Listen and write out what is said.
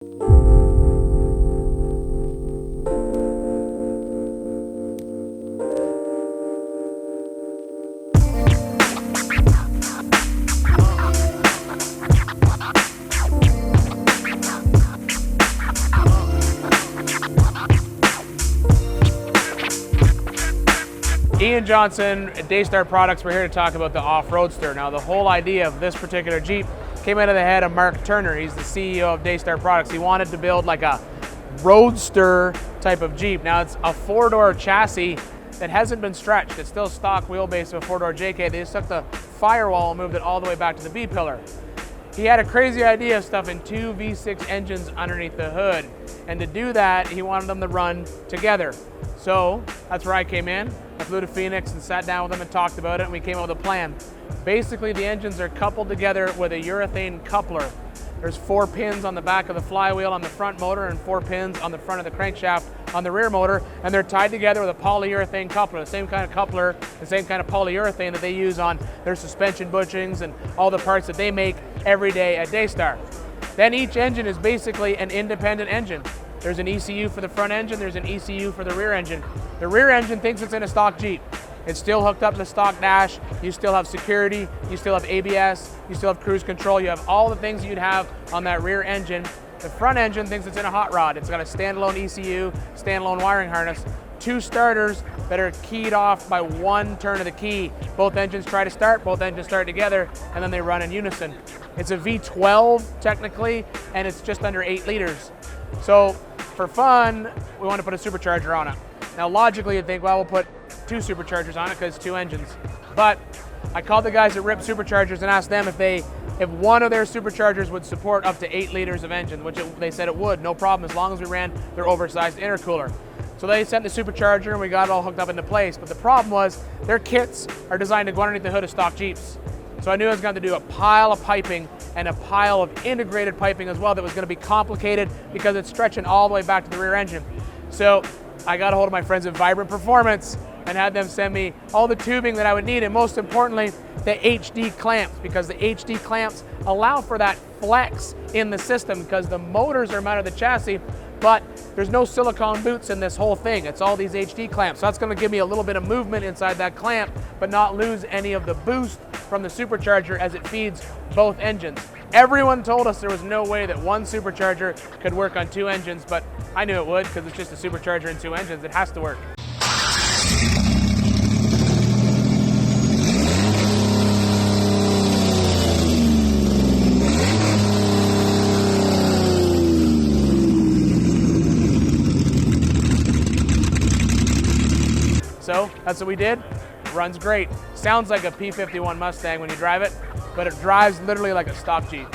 Ian Johnston at Daystar Products. We're here to talk about the off-roadster. Now, the whole idea of this particular Jeep came out of the head of Mark Turner. He's the CEO of Daystar Products. He wanted to build like a roadster type of Jeep. Now, it's a four-door chassis that hasn't been stretched. It's still stock wheelbase of a four-door JK. They just took the firewall and moved it all the way back to the B-pillar. He had a crazy idea of stuffing two V6 engines underneath the hood. And to do that, he wanted them to run together. So that's where I came in. I flew to Phoenix and sat down with them and talked about it, and we came up with a plan. Basically, the engines are coupled together with a urethane coupler. There's 4 pins on the back of the flywheel on the front motor and 4 pins on the front of the crankshaft on the rear motor, and they're tied together with a polyurethane coupler, the same kind of coupler, the same kind of polyurethane that they use on their suspension bushings and all the parts that they make every day at Daystar. Then each engine is basically an independent engine. There's an ECU for the front engine, there's an ECU for the rear engine. The rear engine thinks it's in a stock Jeep. It's still hooked up to the stock dash, you still have security, you still have ABS, you still have cruise control, you have all the things you'd have on that rear engine. The front engine thinks it's in a hot rod. It's got a standalone ECU, standalone wiring harness, 2 starters that are keyed off by 1 turn of the key. Both engines try to start, both engines start together, and then they run in unison. It's a V12 technically, and it's just under 8 liters. So for fun, we want to put a supercharger on it. Now logically you'd think, well, we'll put 2 superchargers on it because it's 2 engines. But I called the guys at RIP Superchargers and asked them if one of their superchargers would support up to 8 liters of engine, which they said it would, no problem, as long as we ran their oversized intercooler. So they sent the supercharger and we got it all hooked up into place. But the problem was their kits are designed to go underneath the hood of stock Jeeps. So I knew I was going to do a pile of piping and a pile of integrated piping as well that was going to be complicated because it's stretching all the way back to the rear engine. So I got a hold of my friends at Vibrant Performance and had them send me all the tubing that I would need, and most importantly, the HD clamps, because the HD clamps allow for that flex in the system because the motors are mounted to the chassis, but there's no silicone boots in this whole thing. It's all these HD clamps. So that's going to give me a little bit of movement inside that clamp, but not lose any of the boost from the supercharger as it feeds both engines. Everyone told us there was no way that 1 supercharger could work on 2 engines, but I knew it would because it's just a supercharger and 2 engines. It has to work. So that's what we did. It runs great. Sounds like a P51 Mustang when you drive it, but it drives literally like a stock Jeep.